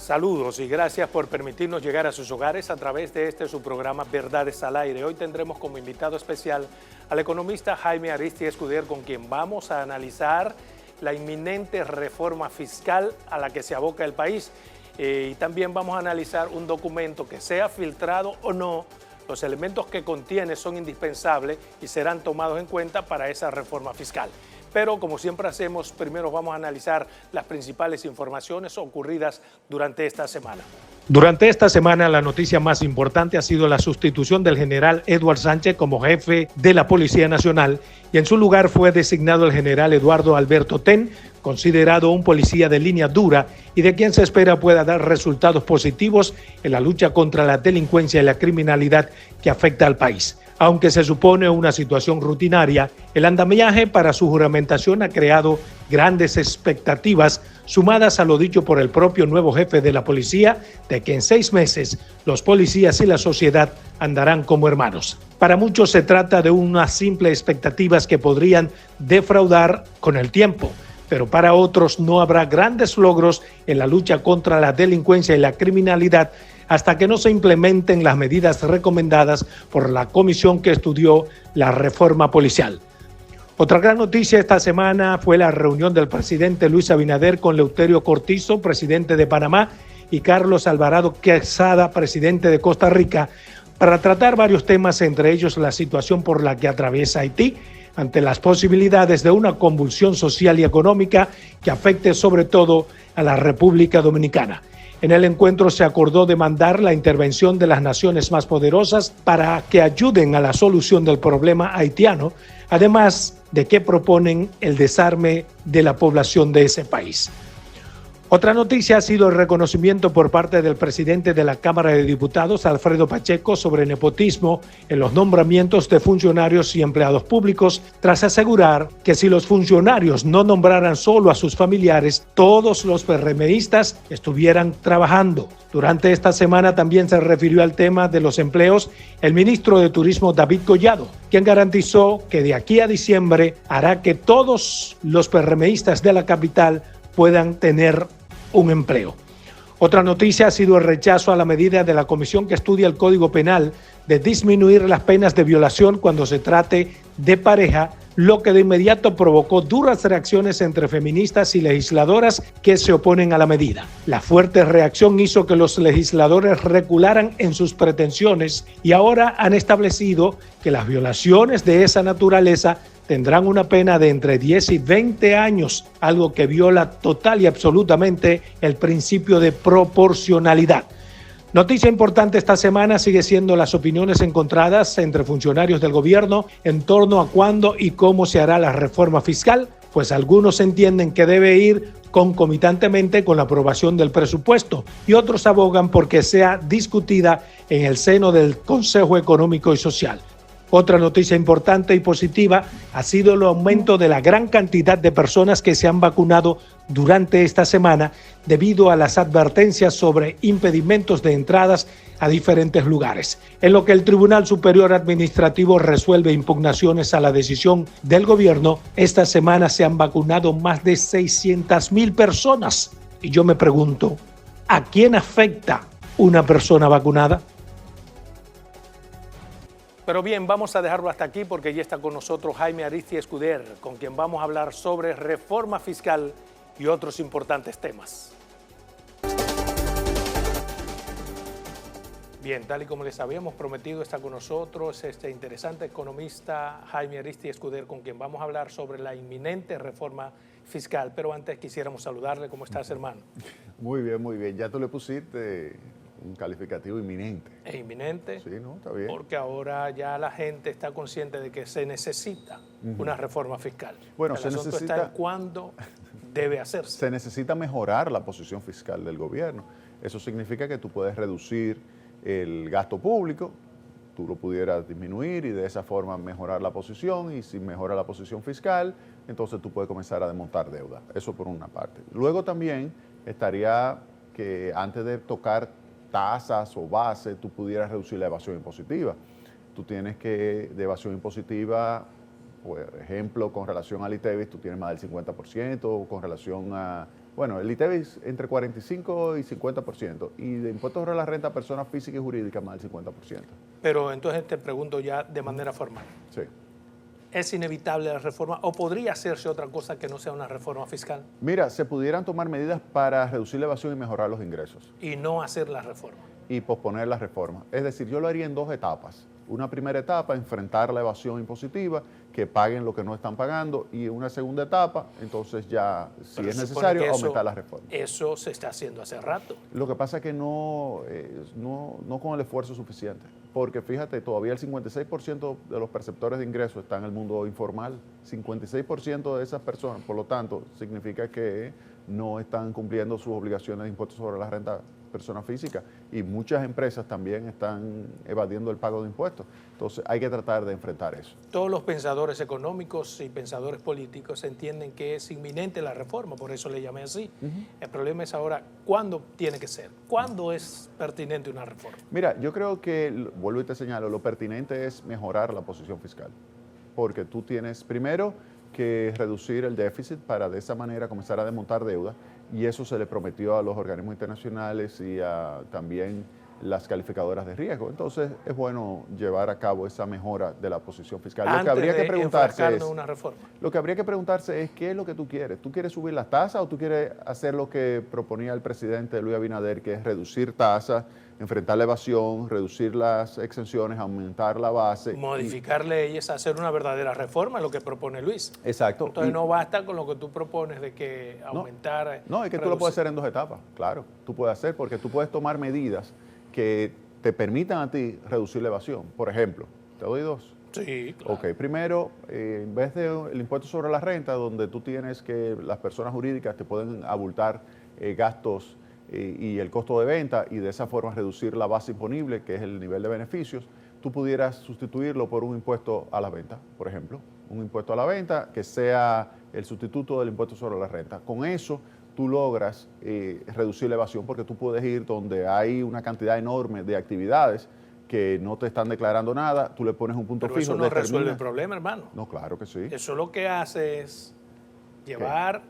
Saludos y gracias por permitirnos llegar a sus hogares a través de su programa Verdades al Aire. Hoy tendremos como invitado especial al economista Jaime Ariztía Escudero, con quien vamos a analizar la inminente reforma fiscal a la que se aboca el país. Y también vamos a analizar un documento que, sea filtrado o no, los elementos que contiene son indispensables y serán tomados en cuenta para esa reforma fiscal. Pero como siempre hacemos, primero vamos a analizar las principales informaciones ocurridas durante esta semana. Durante esta semana la noticia más importante ha sido la sustitución del general Edward Sánchez como jefe de la Policía Nacional, y en su lugar fue designado el general Eduardo Alberto Ten, considerado un policía de línea dura y de quien se espera pueda dar resultados positivos en la lucha contra la delincuencia y la criminalidad que afecta al país. Aunque se supone una situación rutinaria, el andamiaje para su juramentación ha creado grandes expectativas, sumadas a lo dicho por el propio nuevo jefe de la policía, de que en 6 meses los policías y la sociedad andarán como hermanos. Para muchos se trata de unas simples expectativas que podrían defraudar con el tiempo, pero para otros no habrá grandes logros en la lucha contra la delincuencia y la criminalidad hasta que no se implementen las medidas recomendadas por la comisión que estudió la reforma policial. Otra gran noticia esta semana fue la reunión del presidente Luis Abinader con Eleuterio Cortizo, presidente de Panamá, y Carlos Alvarado Quesada, presidente de Costa Rica, para tratar varios temas, entre ellos la situación por la que atraviesa Haití, ante las posibilidades de una convulsión social y económica que afecte sobre todo a la República Dominicana. En el encuentro se acordó demandar la intervención de las naciones más poderosas para que ayuden a la solución del problema haitiano, además de que proponen el desarme de la población de ese país. Otra noticia ha sido el reconocimiento por parte del presidente de la Cámara de Diputados, Alfredo Pacheco, sobre nepotismo en los nombramientos de funcionarios y empleados públicos, tras asegurar que si los funcionarios no nombraran solo a sus familiares, todos los PRMistas estuvieran trabajando. Durante esta semana también se refirió al tema de los empleos el ministro de Turismo, David Collado, quien garantizó que de aquí a diciembre hará que todos los PRMistas de la capital puedan tener un empleo. Otra noticia ha sido el rechazo a la medida de la comisión que estudia el Código Penal de disminuir las penas de violación cuando se trate de pareja, lo que de inmediato provocó duras reacciones entre feministas y legisladoras que se oponen a la medida. La fuerte reacción hizo que los legisladores recularan en sus pretensiones y ahora han establecido que las violaciones de esa naturaleza tendrán una pena de entre 10 y 20 años, algo que viola total y absolutamente el principio de proporcionalidad. Noticia importante esta semana sigue siendo las opiniones encontradas entre funcionarios del gobierno en torno a cuándo y cómo se hará la reforma fiscal, pues algunos entienden que debe ir concomitantemente con la aprobación del presupuesto y otros abogan porque sea discutida en el seno del Consejo Económico y Social. Otra noticia importante y positiva ha sido el aumento de la gran cantidad de personas que se han vacunado durante esta semana debido a las advertencias sobre impedimentos de entradas a diferentes lugares. En lo que el Tribunal Superior Administrativo resuelve impugnaciones a la decisión del gobierno, esta semana se han vacunado más de 600,000 personas. Y yo me pregunto, ¿a quién afecta una persona vacunada? Pero bien, vamos a dejarlo hasta aquí porque ya está con nosotros Jaime Ariztía Escudero, con quien vamos a hablar sobre reforma fiscal y otros importantes temas. Bien, tal y como les habíamos prometido, está con nosotros este interesante economista Jaime Ariztía Escudero, con quien vamos a hablar sobre la inminente reforma fiscal. Pero antes quisiéramos saludarle. ¿Cómo estás, hermano? Muy bien, muy bien. Ya tú le pusiste un calificativo inminente. ¿Es inminente? Sí, no, está bien. Porque ahora ya la gente está consciente de que se necesita una reforma fiscal. Bueno, el asunto está en cuándo debe hacerse. Se necesita mejorar la posición fiscal del gobierno. Eso significa que tú puedes reducir el gasto público, tú lo pudieras disminuir y de esa forma mejorar la posición, y si mejora la posición fiscal, entonces tú puedes comenzar a desmontar deuda. Eso por una parte. Luego también estaría que antes de tocar tasas o bases, tú pudieras reducir la evasión impositiva. Tú tienes que, de evasión impositiva, por ejemplo, con relación al ITEVIS, tú tienes más del 50%, con relación a Bueno, el ITEVIS entre 45 y 50%, y de impuestos sobre la renta a personas físicas y jurídicas más del 50%. Pero entonces te pregunto ya de manera formal. Sí. ¿Es inevitable la reforma o podría hacerse otra cosa que no sea una reforma fiscal Mira, se pudieran tomar medidas para reducir la evasión y mejorar los ingresos y no hacer la reforma? y posponer la reforma. Es decir, yo lo haría en dos etapas. Una primera etapa, enfrentar la evasión impositiva, que paguen lo que no están pagando, y una segunda etapa, entonces ya, si Pero es se supone necesario, que aumentar la reforma. Eso se está haciendo hace rato. Lo que pasa es que no con el esfuerzo suficiente, porque fíjate, todavía el 56% de los perceptores de ingresos están en el mundo informal, 56% de esas personas, por lo tanto, significa que no están cumpliendo sus obligaciones de impuestos sobre la renta personas físicas, y muchas empresas también están evadiendo el pago de impuestos. Entonces hay que tratar de enfrentar eso. Todos los pensadores económicos y pensadores políticos entienden que es inminente la reforma, por eso le llamé así. El problema es ahora, ¿cuándo tiene que ser? ¿Cuándo es pertinente una reforma? Mira, yo creo que, vuelvo y te señalo, lo pertinente es mejorar la posición fiscal, porque tú tienes primero que reducir el déficit para de esa manera comenzar a desmontar deuda, y eso se le prometió a los organismos internacionales y a también las calificadoras de riesgo. Entonces es bueno llevar a cabo esa mejora de la posición fiscal. Antes lo que habría que preguntarse es, una reforma. lo que habría que preguntarse es qué es lo que tú quieres. ¿Tú quieres subir las tasas o tú quieres hacer lo que proponía el presidente Luis Abinader, que es reducir tasas, enfrentar la evasión, reducir las exenciones, aumentar la base? Modificar leyes, hacer una verdadera reforma, lo que propone Luis. Exacto. Entonces no basta con lo que tú propones de que aumentar... No, es que tú lo puedes hacer en dos etapas, claro. Tú puedes hacer, porque tú puedes tomar medidas que te permitan a ti reducir la evasión. Por ejemplo, te doy dos. Sí, claro. Ok, primero, en vez del impuesto sobre la renta, donde tú tienes que las personas jurídicas te pueden abultar gastos y el costo de venta, y de esa forma reducir la base imponible, que es el nivel de beneficios, tú pudieras sustituirlo por un impuesto a la venta, por ejemplo. Un impuesto a la venta que sea el sustituto del impuesto sobre la renta. Con eso tú logras reducir la evasión, porque tú puedes ir donde hay una cantidad enorme de actividades que no te están declarando nada, tú le pones un punto Pero fijo. eso no resuelve el problema, hermano. No, claro que sí. Eso lo que hace es llevar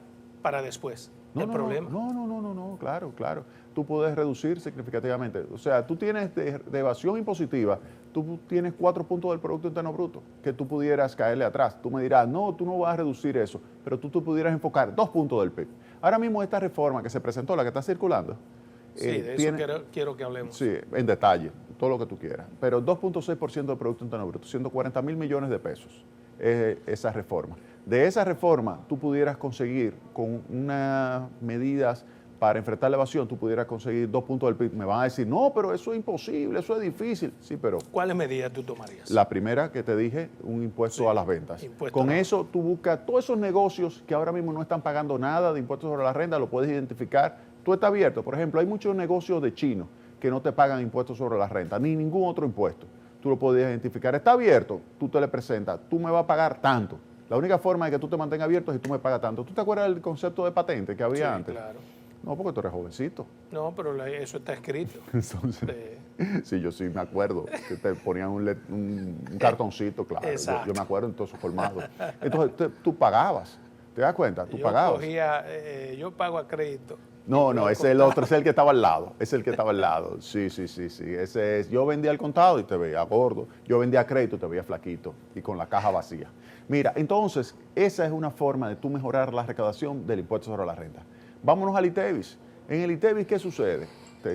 para después el problema. No, claro. Tú puedes reducir significativamente. O sea, tú tienes de evasión impositiva, tú tienes 4 puntos del Producto Interno Bruto que tú pudieras caerle atrás. Tú me dirás, no, tú no vas a reducir eso, pero tú pudieras enfocar 2 puntos del PIB. Ahora mismo esta reforma que se presentó, la que está circulando, Sí, de eso quiero que hablemos. Sí, en detalle, todo lo que tú quieras. Pero 2.6% del Producto Interno Bruto, 140.000 millones de pesos, esa reforma. De esa reforma, tú pudieras conseguir, con unas medidas para enfrentar la evasión, tú pudieras conseguir 2 puntos del PIB. Me van a decir, no, pero eso es imposible, eso es difícil. Sí, pero... ¿Cuáles medidas tú tomarías? La primera que te dije, un impuesto a las ventas. Con eso tú buscas todos esos negocios que ahora mismo no están pagando nada de impuestos sobre la renta, lo puedes identificar. Tú estás abierto. Por ejemplo, hay muchos negocios de chinos que no te pagan impuestos sobre la renta, ni ningún otro impuesto. Tú lo puedes identificar. Está abierto, tú te le presentas, tú me vas a pagar tanto. La única forma de que tú te mantengas abierto es si tú me pagas tanto. ¿Tú te acuerdas del concepto de patente que había antes? Claro. No, porque tú eres jovencito. No, pero eso está escrito. Entonces, sí, yo sí me acuerdo que te ponían un cartoncito, claro. Yo me acuerdo en todos sus formatos. Entonces, tú pagabas. ¿Te das cuenta? Tú pagabas. Yo pago a crédito. No, ese es el otro, ese es el que estaba al lado. Es el que estaba al lado. Sí. Ese es. Yo vendía al contado y te veía gordo. Yo vendía a crédito y te veía flaquito y con la caja vacía. Mira, entonces, esa es una forma de tú mejorar la recaudación del impuesto sobre la renta. Vámonos al ITEVIS. En el ITEVIS, ¿qué sucede?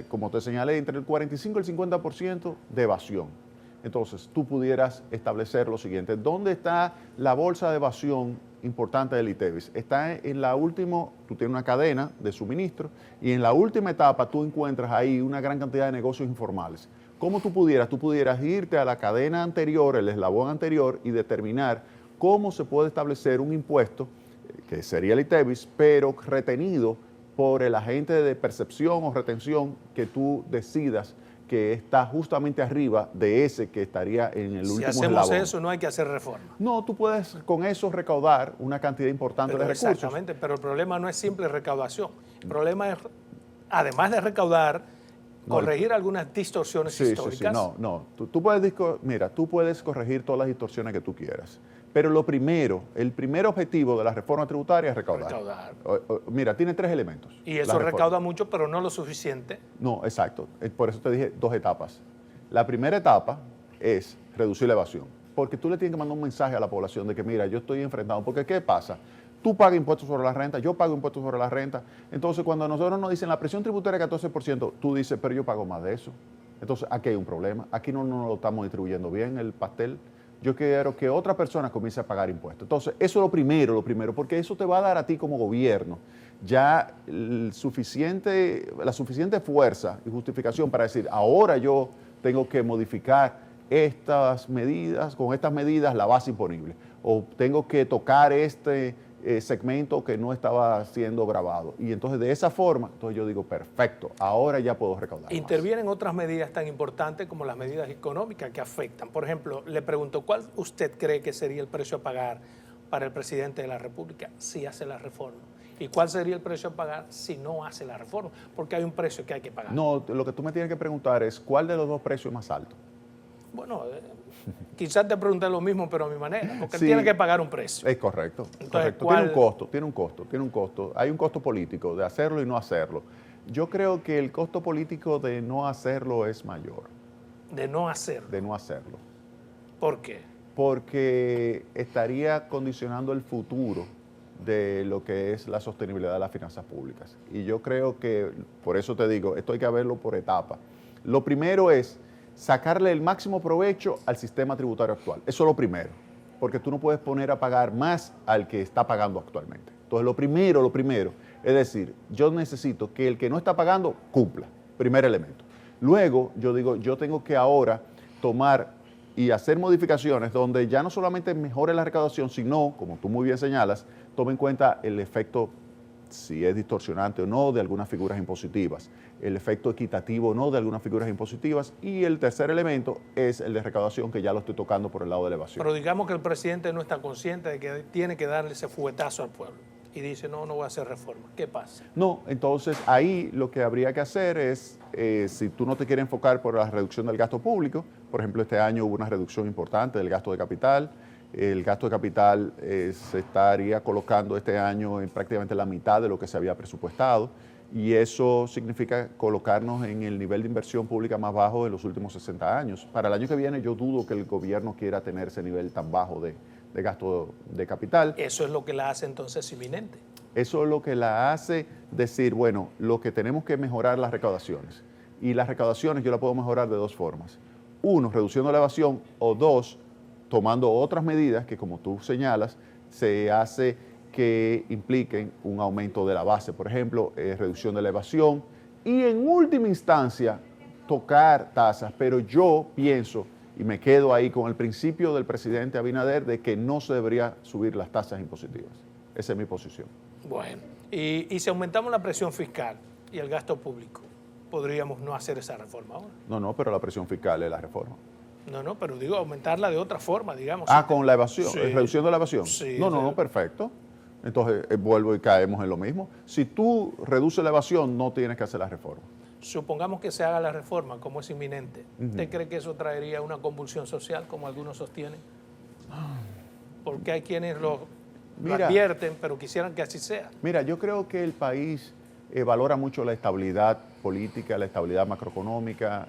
Como te señalé, entre el 45 y el 50% de evasión. Entonces, tú pudieras establecer lo siguiente. ¿Dónde está la bolsa de evasión importante del ITEVIS? Está en la última, tú tienes una cadena de suministro y en la última etapa tú encuentras ahí una gran cantidad de negocios informales. ¿Cómo tú pudieras? Tú pudieras irte a la cadena anterior, el eslabón anterior, y determinar cómo se puede establecer un impuesto, que sería el ITEVIS, pero retenido por el agente de percepción o retención que tú decidas que está justamente arriba de ese que estaría en el último eslabón. Si hacemos eso, no hay que hacer reforma. No, tú puedes con eso recaudar una cantidad importante de recursos. Exactamente, pero el problema no es simple recaudación. El problema es, además de recaudar, corregir algunas distorsiones históricas. No. Tú puedes corregir todas las distorsiones que tú quieras, Pero el primer objetivo de la reforma tributaria es recaudar. Mira, tiene 3 elementos. Y eso recauda mucho, pero no lo suficiente. No, exacto. Por eso te dije 2 etapas. La primera etapa es reducir la evasión. Porque tú le tienes que mandar un mensaje a la población de que, mira, yo estoy enfrentado. Porque, ¿qué pasa? Tú pagas impuestos sobre la renta, yo pago impuestos sobre la renta. Entonces, cuando a nosotros nos dicen la presión tributaria es 14%, tú dices, pero yo pago más de eso. Entonces, aquí hay un problema. Aquí no nos lo estamos distribuyendo bien el pastel. Yo quiero que otra persona comience a pagar impuestos. Entonces, eso es lo primero, porque eso te va a dar a ti como gobierno ya la suficiente fuerza y justificación para decir, ahora yo tengo que modificar estas medidas, con estas medidas la base imponible, o tengo que tocar este segmento que no estaba siendo grabado. Y entonces de esa forma, entonces yo digo, perfecto, ahora ya puedo recaudar Intervienen más. Otras medidas tan importantes como las medidas económicas que afectan. Por ejemplo, le pregunto, ¿cuál usted cree que sería el precio a pagar para el presidente de la República si hace la reforma? ¿Y cuál sería el precio a pagar si no hace la reforma? Porque hay un precio que hay que pagar. No, lo que tú me tienes que preguntar es, ¿cuál de los 2 precios es más alto? Bueno, quizás te pregunté lo mismo, pero a mi manera, porque sí, tiene que pagar un precio. Es correcto. Entonces, correcto. Tiene un costo. Hay un costo político de hacerlo y no hacerlo. Yo creo que el costo político de no hacerlo es mayor. De no hacerlo. De no hacerlo. ¿Por qué? Porque estaría condicionando el futuro de lo que es la sostenibilidad de las finanzas públicas. Y yo creo que, por eso te digo, esto hay que verlo por etapas. Lo primero es sacarle el máximo provecho al sistema tributario actual. Eso es lo primero, porque tú no puedes poner a pagar más al que está pagando actualmente. Entonces, lo primero, es decir, yo necesito que el que no está pagando cumpla, primer elemento. Luego, yo digo, yo tengo que ahora tomar y hacer modificaciones donde ya no solamente mejore la recaudación, sino, como tú muy bien señalas, tome en cuenta el efecto, si es distorsionante o no, de algunas figuras impositivas, el efecto equitativo o no de algunas figuras impositivas, y el tercer elemento es el de recaudación, que ya lo estoy tocando por el lado de la evasión. Pero digamos que el presidente no está consciente de que tiene que darle ese fuetazo al pueblo y dice, no voy a hacer reforma. ¿Qué pasa? No, entonces ahí lo que habría que hacer es, si tú no te quieres enfocar por la reducción del gasto público, por ejemplo, este año hubo una reducción importante del gasto de capital. El gasto de capital se estaría colocando este año en prácticamente la mitad de lo que se había presupuestado, y eso significa colocarnos en el nivel de inversión pública más bajo de los últimos 60 años. Para el año que viene yo dudo que el gobierno quiera tener ese nivel tan bajo de gasto de capital. Eso es lo que la hace entonces inminente. Eso es lo que la hace decir, bueno, lo que tenemos que mejorar las recaudaciones. Y las recaudaciones yo las puedo mejorar de 2 formas. 1, reduciendo la evasión, o 2, tomando otras medidas que, como tú señalas, se hace que impliquen un aumento de la base, por ejemplo, reducción de la evasión, y en última instancia tocar tasas. Pero yo pienso, y me quedo ahí con el principio del presidente Abinader, de que no se debería subir las tasas impositivas. Esa es mi posición. Bueno, y si aumentamos la presión fiscal y el gasto público, ¿podríamos no hacer esa reforma ahora? No, pero la presión fiscal es la reforma. No, pero digo, aumentarla de otra forma, digamos. Con la evasión, sí. Reduciendo la evasión. Sí, no, perfecto. Entonces vuelvo y caemos en lo mismo. Si tú reduces la evasión, no tienes que hacer la reforma. Supongamos que se haga la reforma, como es inminente. ¿Usted cree que eso traería una convulsión social, como algunos sostienen? Porque hay quienes lo advierten, pero quisieran que así sea. Mira, yo creo que el país valora mucho la estabilidad política, la estabilidad macroeconómica,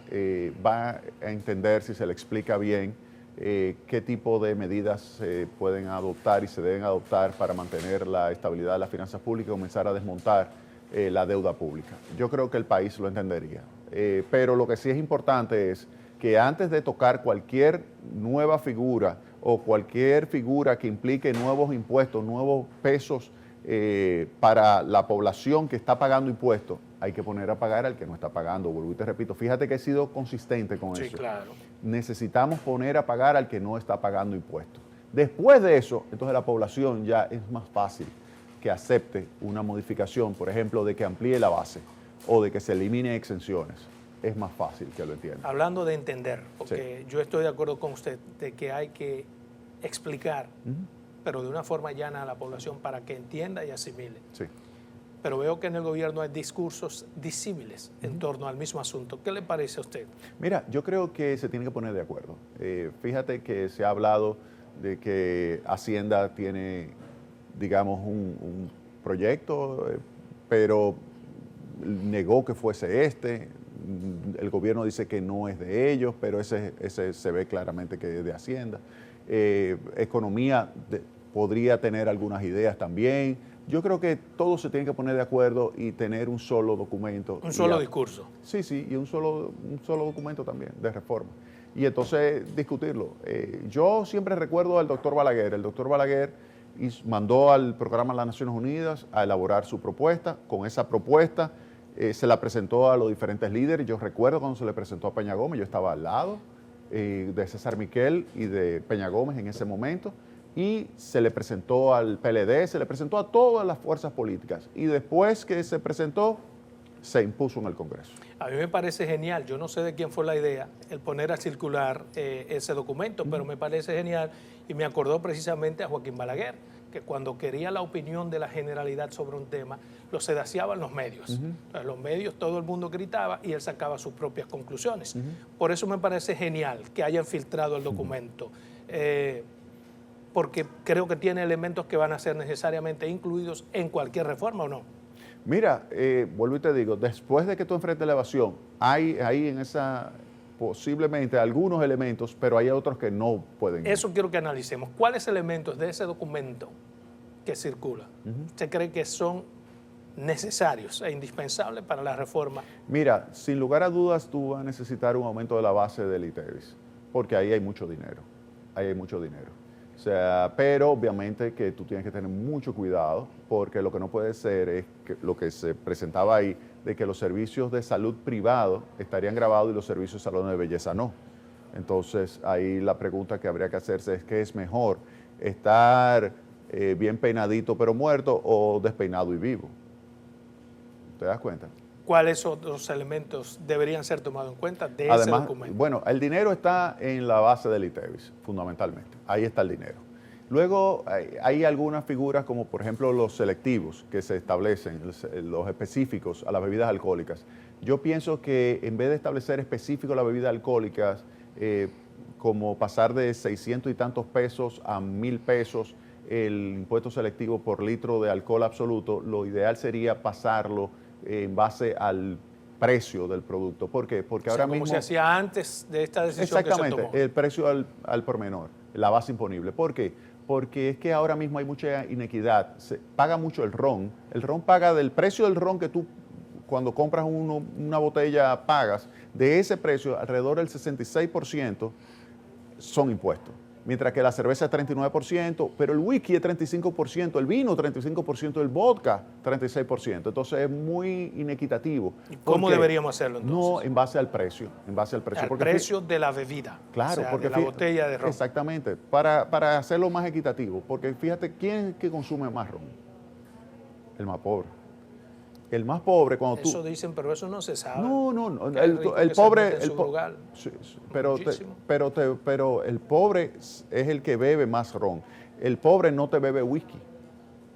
va a entender, si se le explica bien, qué tipo de medidas se pueden adoptar y se deben adoptar para mantener la estabilidad de las finanzas públicas y comenzar a desmontar la deuda pública. Yo creo que el país lo entendería. Pero lo que sí es importante es que antes de tocar cualquier nueva figura o cualquier figura que implique nuevos impuestos, nuevos pesos para la población que está pagando impuestos, hay que poner a pagar al que no está pagando. Vuelvo y te repito, fíjate que he sido consistente con eso. Sí, claro. Necesitamos poner a pagar al que no está pagando impuestos. Después de eso, entonces la población ya es más fácil que acepte una modificación, por ejemplo, de que amplíe la base o de que se elimine exenciones. Es más fácil que lo entienda. Hablando de entender, porque yo estoy de acuerdo con usted de que hay que explicar, pero de una forma llana a la población para que entienda y asimile. Sí. Pero veo que en el gobierno hay discursos disímiles en torno al mismo asunto. ¿Qué le parece a usted? Mira, yo creo que se tiene que poner de acuerdo. Fíjate que se ha hablado de que Hacienda tiene, digamos, un proyecto, pero negó que fuese este. El gobierno dice que no es de ellos, pero ese se ve claramente que es de Hacienda. Economía podría tener algunas ideas también. Yo creo que todos se tienen que poner de acuerdo y tener un solo documento. Un solo discurso. Sí, y un solo documento también de reforma. Y entonces discutirlo. Yo siempre recuerdo al doctor Balaguer. El doctor Balaguer mandó al programa de las Naciones Unidas a elaborar su propuesta. Con esa propuesta se la presentó a los diferentes líderes. Yo recuerdo cuando se le presentó a Peña Gómez, yo estaba al lado de César Miquel y de Peña Gómez en ese momento. Y se le presentó al PLD, se le presentó a todas las fuerzas políticas. Y después que se presentó, se impuso en el Congreso. A mí me parece genial, yo no sé de quién fue la idea, el poner a circular ese documento, pero me parece genial y me acordó precisamente a Joaquín Balaguer, que cuando quería la opinión de la generalidad sobre un tema, lo sedaciaban los medios. Entonces, los medios, todo el mundo gritaba y él sacaba sus propias conclusiones. Por eso me parece genial que hayan filtrado el documento. Porque creo que tiene elementos que van a ser necesariamente incluidos en cualquier reforma, ¿o no? Mira, vuelvo y te digo, después de que tú enfrentes la evasión, hay en esa posiblemente algunos elementos, pero hay otros que no pueden. Eso quiero que analicemos. ¿Cuáles elementos de ese documento que circula usted cree que son necesarios e indispensables para la reforma? Mira, sin lugar a dudas tú vas a necesitar un aumento de la base del ITEVIS, porque ahí hay mucho dinero, O sea, pero obviamente que tú tienes que tener mucho cuidado, porque lo que no puede ser es que lo que se presentaba ahí, de que los servicios de salud privado estarían grabados y los servicios de salón de belleza no. Entonces, ahí la pregunta que habría que hacerse es ¿qué es mejor? ¿Estar bien peinadito pero muerto o despeinado y vivo? ¿Te das cuenta? ¿Cuáles otros elementos deberían ser tomados en cuenta de ese documento? Bueno, el dinero está en la base del ITEVIS, fundamentalmente. Ahí está el dinero. Luego hay algunas figuras como por ejemplo los selectivos que se establecen, los específicos a las bebidas alcohólicas. Yo pienso que en vez de establecer específicos a las bebidas alcohólicas, como pasar de 600 y tantos pesos a 1,000 pesos el impuesto selectivo por litro de alcohol absoluto, lo ideal sería pasarlo en base al precio del producto. ¿Por qué? Porque ahora mismo... Como se hacía antes de esta decisión que se tomó. Exactamente, el precio al por menor, la base imponible. ¿Por qué? Porque es que ahora mismo hay mucha inequidad. Se paga mucho el ron. El ron paga del precio del ron que tú cuando compras una botella pagas. De ese precio, alrededor del 66% son impuestos. Mientras que la cerveza es 39%, pero el whisky es 35%, el vino 35%, el vodka 36%. Entonces es muy inequitativo. ¿Y cómo deberíamos hacerlo entonces? No, en base al precio. Al precio de la bebida. Claro, o sea, porque de la botella de ron. Exactamente, para hacerlo más equitativo. Porque fíjate, ¿quién es que consume más ron? El más pobre. El más pobre cuando tú... Eso dicen, pero eso no se sabe. No. El pobre... Sí, pero el pobre es el que bebe más ron. El pobre no te bebe whisky.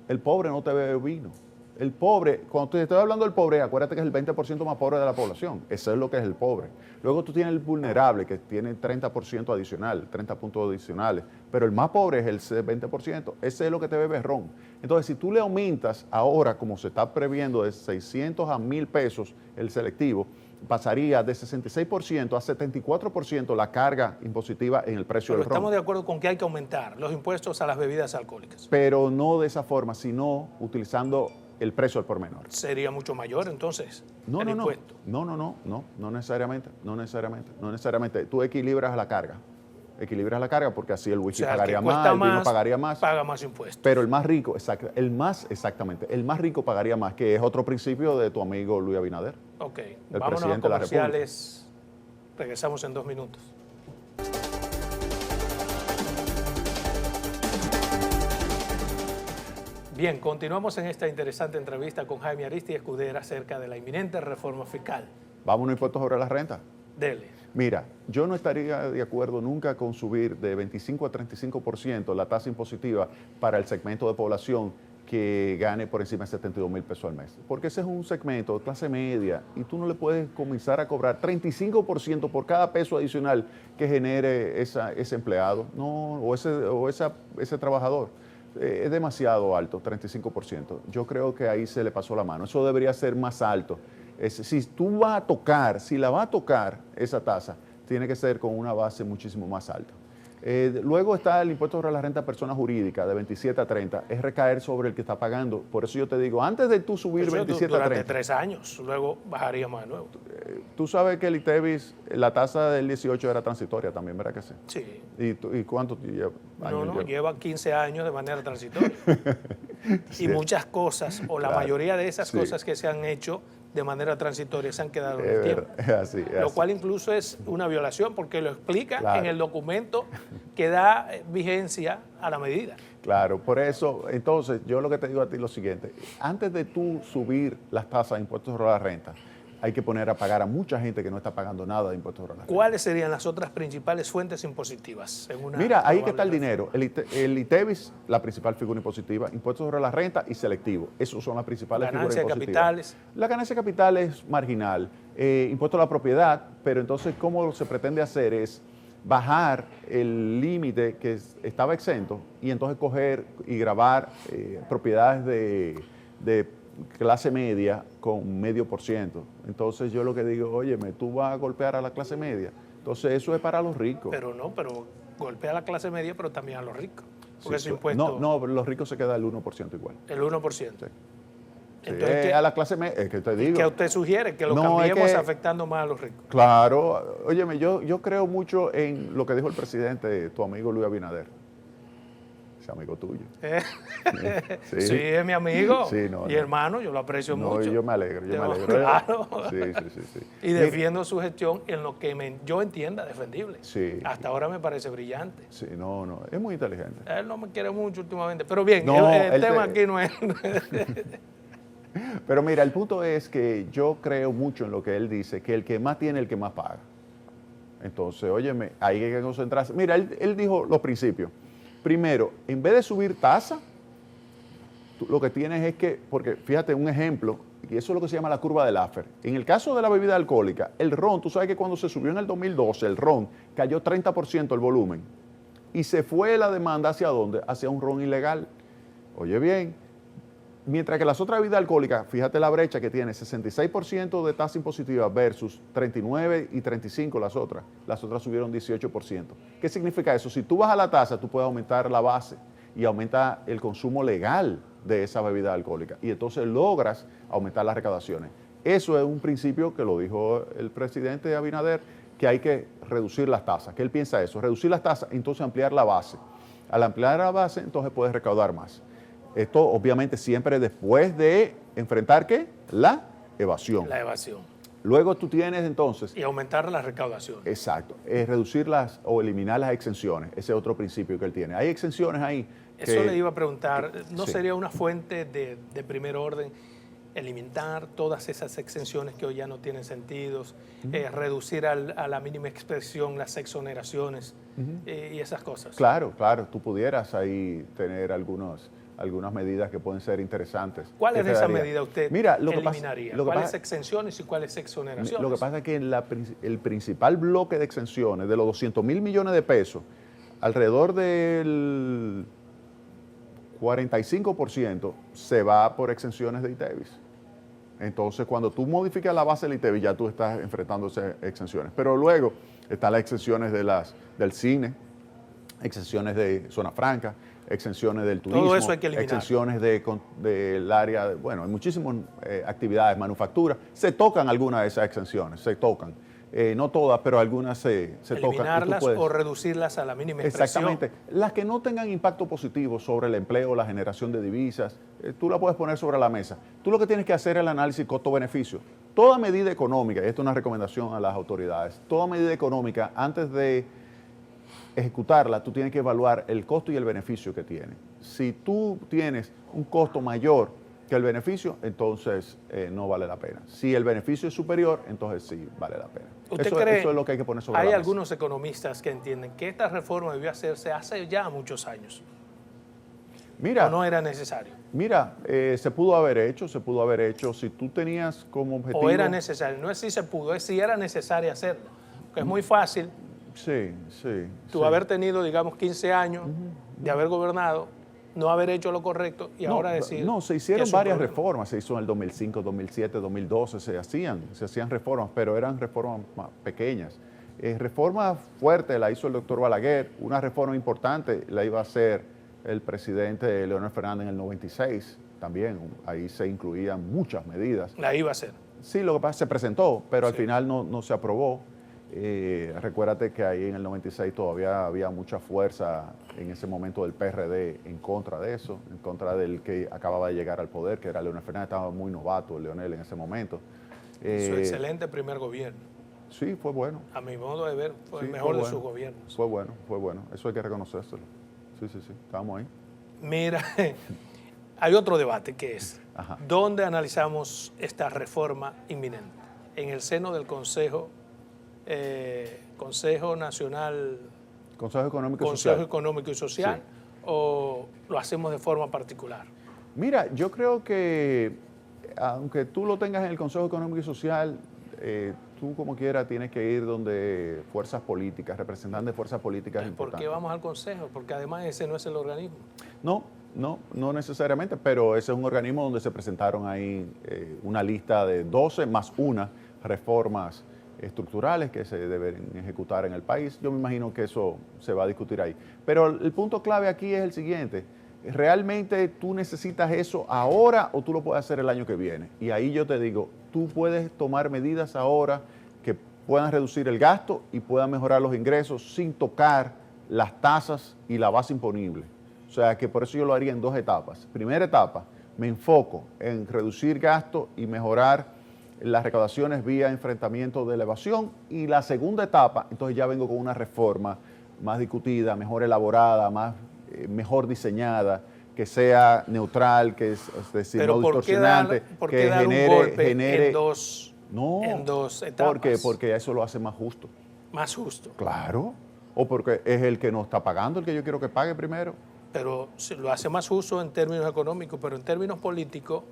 El pobre no te bebe vino. El pobre, cuando te estoy hablando del pobre, acuérdate que es el 20% más pobre de la población. Eso es lo que es el pobre. Luego tú tienes el vulnerable, que tiene 30% adicional, 30 puntos adicionales. Pero el más pobre es el 20%. Ese es lo que te bebe ron. Entonces, si tú le aumentas ahora, como se está previendo, de 600 a 1,000 pesos el selectivo, pasaría de 66% a 74% la carga impositiva en el precio del ron. Estamos de acuerdo con que hay que aumentar los impuestos a las bebidas alcohólicas. Pero no de esa forma, sino utilizando el precio al por menor. ¿Sería mucho mayor entonces el impuesto? No necesariamente. Tú equilibras la carga. Porque así el whisky pagaría más, el vino pagaría más. Paga más impuestos. Pero el más rico, el más rico pagaría más, que es otro principio de tu amigo Luis Abinader. Ok, el vámonos presidente a de la comerciales. Regresamos en 2 minutos. Bien, continuamos en esta interesante entrevista con Jaime Ariztía Escudero acerca de la inminente reforma fiscal. ¿Vamos a un impuesto sobre la renta? Dele. Mira, yo no estaría de acuerdo nunca con subir de 25 a 35% la tasa impositiva para el segmento de población que gane por encima de 72,000 pesos al mes. Porque ese es un segmento de clase media y tú no le puedes comenzar a cobrar 35% por cada peso adicional que genere ese empleado, no, o ese trabajador. Es demasiado alto, 35%. Yo creo que ahí se le pasó la mano. Eso debería ser más alto. Si tú vas a tocar, si la va a tocar esa tasa, tiene que ser con una base muchísimo más alta. Luego está el impuesto sobre la renta a personas jurídicas de 27 a 30, es recaer sobre el que está pagando. Por eso yo te digo, antes de tú subir 27 a 30. Durante 3 años, luego bajaríamos de nuevo. Tú sabes que el ITEVIS, la tasa del 18 era transitoria también, ¿verdad que sí? Sí. ¿Y cuánto lleva? Lleva 15 años de manera transitoria. Sí. Y muchas cosas, o la mayoría de esas cosas que se han hecho de manera transitoria se han quedado en el tiempo. Lo cual incluso es una violación porque lo explica en el documento que da vigencia a la medida. Claro, por eso, entonces, yo lo que te digo a ti es lo siguiente. Antes de tú subir las tasas de impuestos sobre la renta, hay que poner a pagar a mucha gente que no está pagando nada de impuestos sobre la renta. ¿Cuáles serían las otras principales fuentes impositivas? Mira, ahí que está el dinero. El ITEVIS, la principal figura impositiva, impuestos sobre la renta y selectivo. Esos son las principales figuras impositivas. Ganancia de capitales. La ganancia de capital es marginal. Impuesto a la propiedad, pero entonces, ¿cómo se pretende hacer? Es bajar el límite que estaba exento y entonces coger y grabar propiedades de clase media con 0,5%. Entonces yo lo que digo, óyeme, tú vas a golpear a la clase media. Entonces eso es para los ricos. Pero golpea a la clase media, pero también a los ricos. Porque ese impuesto... No, los ricos se queda el 1% igual. El 1%. Sí. Entonces, a la clase media, es que te digo. ¿Qué usted sugiere? Que lo cambiemos afectando más a los ricos. Claro, óyeme, yo creo mucho en lo que dijo el presidente, tu amigo Luis Abinader. Ese amigo tuyo. Sí, es mi amigo y no. hermano, yo lo aprecio mucho. Yo me alegro. Claro. Sí. Y defiendo su gestión en lo que yo entienda defendible. Sí. Hasta ahora me parece brillante. Sí, no, es muy inteligente. Él no me quiere mucho últimamente, pero bien, el tema aquí no es... Pero mira, el punto es que yo creo mucho en lo que él dice, que el que más tiene, el que más paga. Entonces, óyeme, hay que concentrarse. Mira, él dijo los principios. Primero, en vez de subir tasa, lo que tienes es que, porque fíjate, un ejemplo, y eso es lo que se llama la curva de Laffer. En el caso de la bebida alcohólica, el ron, tú sabes que cuando se subió en el 2012, el ron cayó 30% el volumen. Y se fue la demanda ¿hacia dónde? Hacia un ron ilegal. Oye bien, mientras que las otras bebidas alcohólicas, fíjate la brecha que tiene, 66% de tasa impositiva versus 39 y 35 las otras subieron 18%. ¿Qué significa eso? Si tú bajas la tasa, tú puedes aumentar la base y aumenta el consumo legal de esa bebida alcohólica y entonces logras aumentar las recaudaciones. Eso es un principio que lo dijo el presidente Abinader, que hay que reducir las tasas. ¿Qué él piensa eso? Reducir las tasas, entonces ampliar la base. Al ampliar la base, entonces puedes recaudar más. Esto obviamente siempre después de enfrentar ¿qué? La evasión. La evasión. Luego tú tienes entonces... Y aumentar las recaudaciones. Exacto. Reducirlas o eliminar las exenciones. Ese es otro principio que él tiene. Hay exenciones ahí. Eso le iba a preguntar. ¿No sería una fuente de primer orden eliminar todas esas exenciones que hoy ya no tienen sentidos, reducir a la mínima expresión las exoneraciones y esas cosas? Claro. Tú pudieras ahí tener algunas medidas que pueden ser interesantes. ¿Cuáles de esas medidas usted eliminaría? ¿Cuáles exenciones y cuáles exoneraciones? Lo que pasa es que el principal bloque de exenciones, de los 200,000 millones de pesos, alrededor del 45% se va por exenciones de ITEVIS. Entonces, cuando tú modificas la base del ITEVIS, ya tú estás enfrentando esas exenciones. Pero luego están las exenciones del cine, exenciones de zona franca, exenciones del turismo, todo eso hay que eliminar. Exenciones del área, hay muchísimas actividades, manufactura. Se tocan algunas de esas exenciones, no todas, pero algunas se tocan. Eliminarlas o reducirlas a la mínima expresión. Exactamente. Las que no tengan impacto positivo sobre el empleo, la generación de divisas, tú la puedes poner sobre la mesa. Tú lo que tienes que hacer es el análisis costo-beneficio. Toda medida económica, y esto es una recomendación a las autoridades, toda medida económica, antes de ejecutarla, tú tienes que evaluar el costo y el beneficio que tiene. Si tú tienes un costo mayor que el beneficio, entonces no vale la pena. Si el beneficio es superior, entonces sí vale la pena. Eso es lo que hay que poner sobre la mesa. Hay algunos economistas que entienden que esta reforma debió hacerse hace ya muchos años. Mira, ¿O no era necesario? Mira, se pudo haber hecho. Si tú tenías como objetivo... ¿O era necesario? No es si se pudo, es si era necesario hacerlo. Porque es muy fácil Sí. tú haber tenido, digamos, 15 años de haber gobernado, no haber hecho lo correcto y ahora decir... No, se hicieron varias reformas. Se hizo en el 2005, 2007, 2012, se hacían reformas, pero eran reformas más pequeñas. Reforma fuerte la hizo el doctor Balaguer. Una reforma importante la iba a hacer el presidente Leonel Fernández en el 96 también. Ahí se incluían muchas medidas. La iba a hacer. Sí, lo que pasa es que se presentó, pero al final no se aprobó. Recuérdate que ahí en el 96 todavía había mucha fuerza en ese momento del PRD en contra de eso, en contra del que acababa de llegar al poder, que era Leonel Fernández. Estaba muy novato Leonel en ese momento. Su excelente primer gobierno. Sí, fue bueno. A mi modo de ver, fue el mejor de sus gobiernos. Fue bueno. Eso hay que reconocérselo. Sí, estábamos ahí. Mira, hay otro debate que es, Ajá. ¿dónde analizamos esta reforma inminente? ¿En el seno del Consejo Nacional, Consejo Económico y Consejo Social? Económico y Social, Sí. o lo hacemos de forma particular? Mira, yo creo que aunque tú lo tengas en el Consejo Económico y Social, tú como quiera tienes que ir donde fuerzas políticas, representantes de fuerzas políticas ¿Por importantes. qué vamos al Consejo? Porque además ese no es el organismo. No necesariamente, pero ese es un organismo donde se presentaron ahí una lista de 12 más una reformas estructurales que se deben ejecutar en el país. Yo me imagino que eso se va a discutir ahí. Pero el punto clave aquí es el siguiente: ¿realmente tú necesitas eso ahora o tú lo puedes hacer el año que viene? Y ahí yo te digo, tú puedes tomar medidas ahora que puedan reducir el gasto y puedan mejorar los ingresos sin tocar las tasas y la base imponible. O sea que por eso yo lo haría en dos etapas. Primera etapa, me enfoco en reducir gastos y mejorar las recaudaciones vía enfrentamiento de la evasión. Y la segunda etapa, entonces ya vengo con una reforma más discutida, mejor elaborada, mejor diseñada, que sea neutral, que es decir, pero no distorsionante, ¿por qué dar un golpe en dos etapas? ¿Por qué? Porque eso lo hace más justo. Más justo. Claro. O porque es el que no está pagando, el que yo quiero que pague primero. Pero lo hace más justo en términos económicos, pero en términos políticos,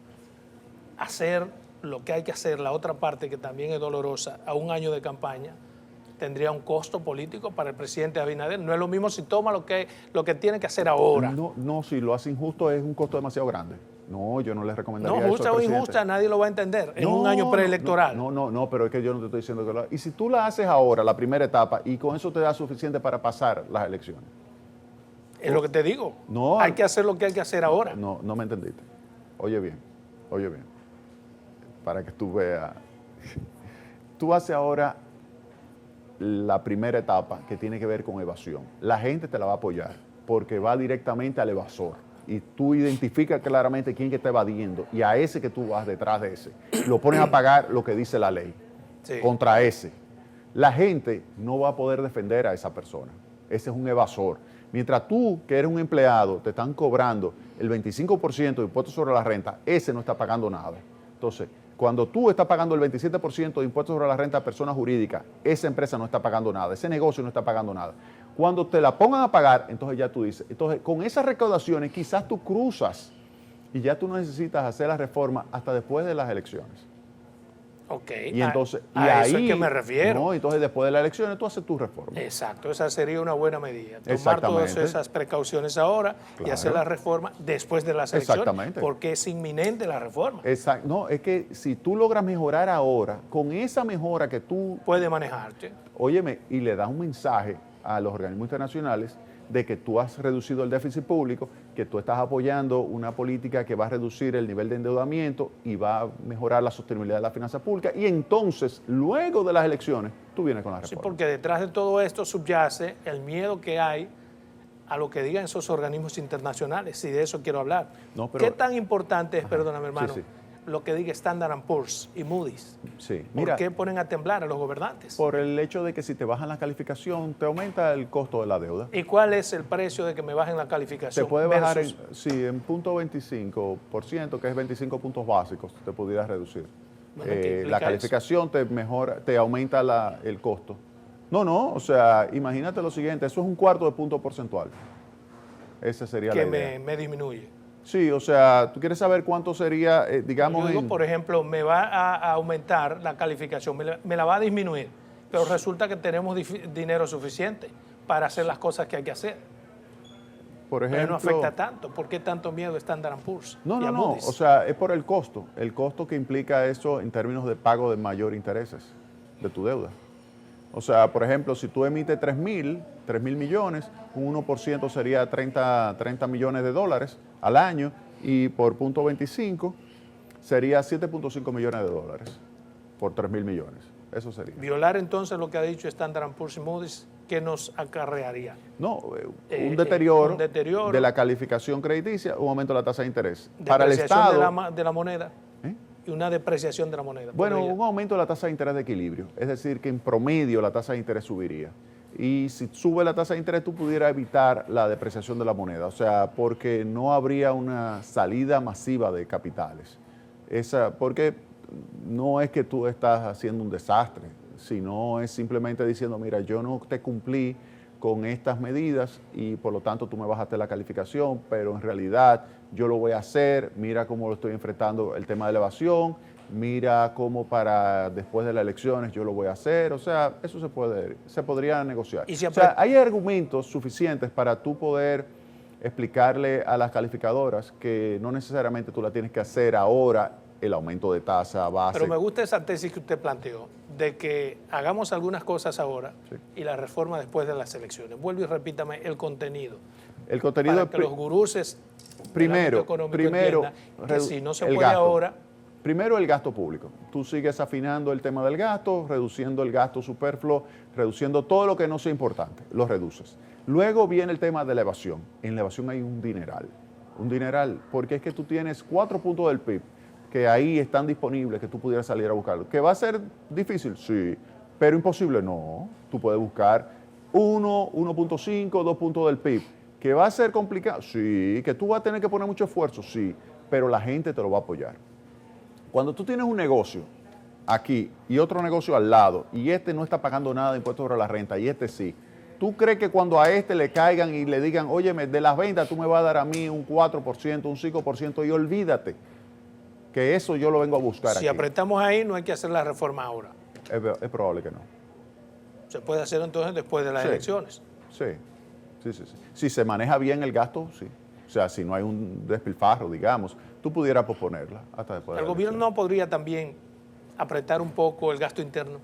hacer lo que hay que hacer, la otra parte que también es dolorosa, a un año de campaña, tendría un costo político para el presidente Abinader. No es lo mismo si toma lo que tiene que hacer ahora. No, si lo hace injusto es un costo demasiado grande. No, yo no le recomendaría eso No, al justa o presidente. injusta, nadie lo va a entender en un año preelectoral. No, pero es que yo no te estoy diciendo que lo hagas. Y si tú la haces ahora, la primera etapa, y con eso te da suficiente para pasar las elecciones. Es lo que te digo. No, hay que hacer lo que hay que hacer ahora. No me entendiste. Oye bien. Para que tú veas. Tú haces ahora la primera etapa que tiene que ver con evasión. La gente te la va a apoyar porque va directamente al evasor. Y tú identificas claramente quién que está evadiendo y a ese que tú vas detrás de ese. Lo pones a pagar lo que dice la ley. Sí. Contra ese. La gente no va a poder defender a esa persona. Ese es un evasor. Mientras tú, que eres un empleado, te están cobrando el 25% de impuestos sobre la renta, ese no está pagando nada. Entonces, cuando tú estás pagando el 27% de impuestos sobre la renta a personas jurídicas, esa empresa no está pagando nada, ese negocio no está pagando nada. Cuando te la pongan a pagar, entonces ya tú dices, entonces con esas recaudaciones quizás tú cruzas y ya tú no necesitas hacer la reforma hasta después de las elecciones. Ok, Y entonces, a eso es que me refiero. No, entonces después de las elecciones tú haces tu reforma. Exacto, esa sería una buena medida. Tomar Exactamente. todas esas precauciones ahora y hacer la reforma después de las elecciones. Exactamente. Porque es inminente la reforma. Exacto. No, es que si tú logras mejorar ahora, con esa mejora que tú... Puede manejarte. Óyeme, y le das un mensaje a los organismos internacionales de que tú has reducido el déficit público, que tú estás apoyando una política que va a reducir el nivel de endeudamiento y va a mejorar la sostenibilidad de la finanza pública, y entonces, luego de las elecciones, tú vienes con la reforma. Sí, porque detrás de todo esto subyace el miedo que hay a lo que digan esos organismos internacionales, y de eso quiero hablar. No, pero, ¿qué tan importante es, perdóname hermano, sí. lo que diga Standard & Poor's y Moody's? Sí. ¿Por Mira, qué ponen a temblar a los gobernantes? por el hecho de que si te bajan la calificación, te aumenta el costo de la deuda. ¿Y cuál es el precio de que me bajen la calificación? Te puede bajar en versus- en 0.25%, que es 25 puntos básicos, te pudieras reducir. Bueno, ¿qué implica La calificación te aumenta el costo. No, o sea, imagínate lo siguiente, eso es un cuarto de punto porcentual. Esa sería que la idea. me disminuye. Sí, o sea, tú quieres saber cuánto sería, digamos... Yo digo, por ejemplo, me va a aumentar la calificación, me la va a disminuir, pero resulta que tenemos dinero suficiente para hacer las cosas que hay que hacer. por Pero ejemplo... no afecta tanto. ¿Por qué tanto miedo a Standard & Poor's? No, y a no, no, Moody's? o sea, es por el costo que implica eso en términos de pago de mayor intereses de tu deuda. O sea, por ejemplo, si tú emites 3.000 millones, un 1% sería 30 millones de dólares al año y por punto 25 sería 7.5 millones de dólares por 3.000 millones. Eso sería. Violar entonces lo que ha dicho Standard & Poor's y Moody's, ¿qué nos acarrearía? No, un deterioro de la calificación crediticia, un aumento de la tasa de interés. Para el Estado, de la moneda. ¿Eh? Y una depreciación de la moneda. Bueno, un aumento de la tasa de interés de equilibrio, es decir, que en promedio la tasa de interés subiría. Y si sube la tasa de interés, tú pudieras evitar la depreciación de la moneda, o sea, porque no habría una salida masiva de capitales. Porque no es que tú estás haciendo un desastre, sino es simplemente diciendo, mira, yo no te cumplí con estas medidas y por lo tanto tú me bajaste la calificación, pero en realidad yo lo voy a hacer, mira cómo lo estoy enfrentando el tema de la evasión, mira cómo para después de las elecciones yo lo voy a hacer, o sea, eso se podría negociar. ¿Y si o sea, hay argumentos suficientes para tú poder explicarle a las calificadoras que no necesariamente tú la tienes que hacer ahora, el aumento de tasa base. Pero me gusta esa tesis que usted planteó, de que hagamos algunas cosas ahora Sí. y la reforma después de las elecciones. Vuelvo y repítame el contenido. El contenido Para que los gurús primero, entiendan que si no se puede gasto. ahora... Primero el gasto público. Tú sigues afinando el tema del gasto, reduciendo el gasto superfluo, reduciendo todo lo que no sea importante, lo reduces. Luego viene el tema de la evasión. En la evasión hay un dineral, porque es que tú tienes 4 puntos del PIB que ahí están disponibles, que tú pudieras salir a buscarlo. ¿Que va a ser difícil? Sí, pero imposible no. Tú puedes buscar 1, 1.5, 2 puntos del PIB. ¿Que va a ser complicado? Sí. ¿Que tú vas a tener que poner mucho esfuerzo? Sí, pero la gente te lo va a apoyar. Cuando tú tienes un negocio aquí y otro negocio al lado y este no está pagando nada de impuestos sobre la renta y este sí, ¿tú crees que cuando a este le caigan y le digan, óyeme, de las ventas tú me vas a dar a mí un 4%, un 5% y olvídate que eso yo lo vengo a buscar Si aquí? apretamos ahí, no hay que hacer la reforma ahora. Es probable que no. Se puede hacer entonces después de las Sí. elecciones. Sí. Si se maneja bien el gasto, sí. O sea, si no hay un despilfarro, digamos, tú pudieras posponerla hasta después de ¿El la gobierno elección. no podría también apretar un poco el gasto interno?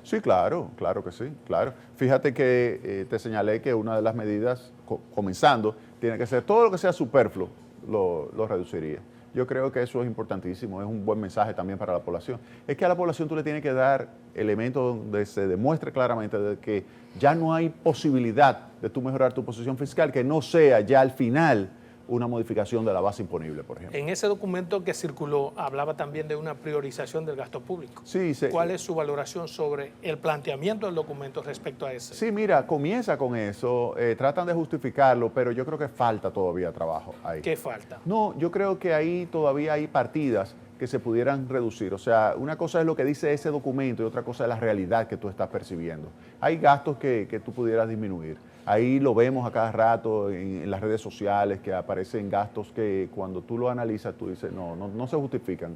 Sí, claro que sí, claro. Fíjate que te señalé que una de las medidas, comenzando, tiene que ser todo lo que sea superfluo, lo reduciría. Yo creo que eso es importantísimo, es un buen mensaje también para la población. Es que a la población tú le tienes que dar elementos donde se demuestre claramente de que ya no hay posibilidad de tú mejorar tu posición fiscal, que no sea ya al final una modificación de la base imponible, por ejemplo. En ese documento que circuló hablaba también de una priorización del gasto público. Sí, ¿Cuál es su valoración sobre el planteamiento del documento respecto a eso? Sí, mira, comienza con eso, tratan de justificarlo, pero yo creo que falta todavía trabajo ahí. ¿Qué falta? No, yo creo que ahí todavía hay partidas que se pudieran reducir. O sea, una cosa es lo que dice ese documento y otra cosa es la realidad que tú estás percibiendo. Hay gastos que tú pudieras disminuir. Ahí lo vemos a cada rato en las redes sociales que aparecen gastos que cuando tú lo analizas tú dices, no se justifican.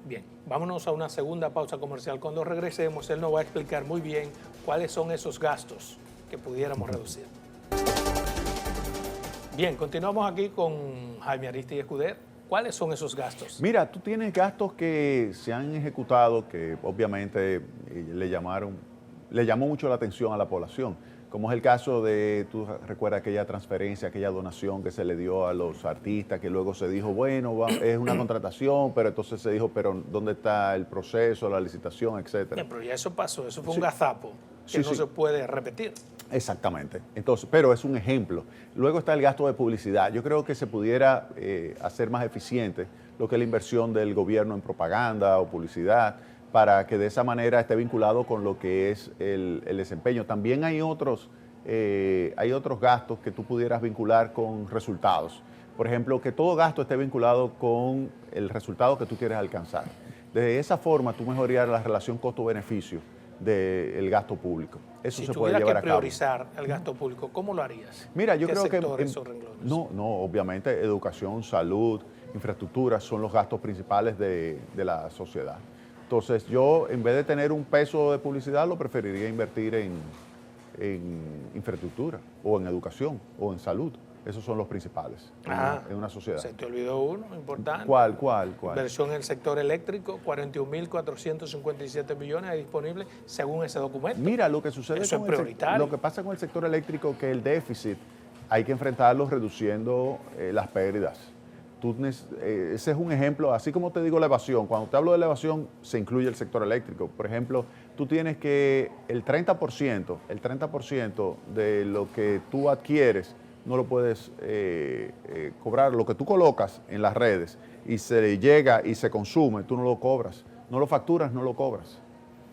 Bien, vámonos a una segunda pausa comercial. Cuando regresemos, él nos va a explicar muy bien cuáles son esos gastos que pudiéramos reducir. Bien, continuamos aquí con Jaime Aristis Escudero. ¿Cuáles son esos gastos? Mira, tú tienes gastos que se han ejecutado que obviamente le llamó mucho la atención a la población, como es el caso de, tú recuerdas aquella transferencia, aquella donación que se le dio a los artistas, que luego se dijo, bueno, es una contratación, pero entonces se dijo, pero ¿dónde está el proceso, la licitación, etcétera? Bien, pero ya eso pasó, eso fue Sí. un gazapo que no se puede repetir. Exactamente. Entonces, pero es un ejemplo. Luego está el gasto de publicidad. Yo creo que se pudiera hacer más eficiente lo que es la inversión del gobierno en propaganda o publicidad para que de esa manera esté vinculado con lo que es el desempeño. También hay otros gastos que tú pudieras vincular con resultados. Por ejemplo, que todo gasto esté vinculado con el resultado que tú quieres alcanzar. De esa forma, tú mejorarías la relación costo-beneficio del gasto público. Eso si se puede llevar tuviera a que cabo. priorizar el gasto público, ¿cómo lo harías? Mira, yo ¿Qué creo que sectores o renglones? no, obviamente educación, salud, infraestructura son los gastos principales de la sociedad. Entonces yo, en vez de tener un peso de publicidad, lo preferiría invertir en infraestructura o en educación o en salud. Esos son los principales en una sociedad. Se te olvidó uno importante. ¿Cuál? Inversión en el sector eléctrico, 41.457 millones disponibles según ese documento. Mira, lo que sucede Eso es prioritario. lo que pasa con el sector eléctrico, que el déficit hay que enfrentarlo reduciendo las pérdidas. Ese es un ejemplo, así como te digo la evasión. Cuando te hablo de la evasión, se incluye el sector eléctrico. Por ejemplo, tú tienes que el 30% de lo que tú adquieres no lo puedes cobrar. Lo que tú colocas en las redes y se llega y se consume, tú no lo cobras. No lo facturas, no lo cobras.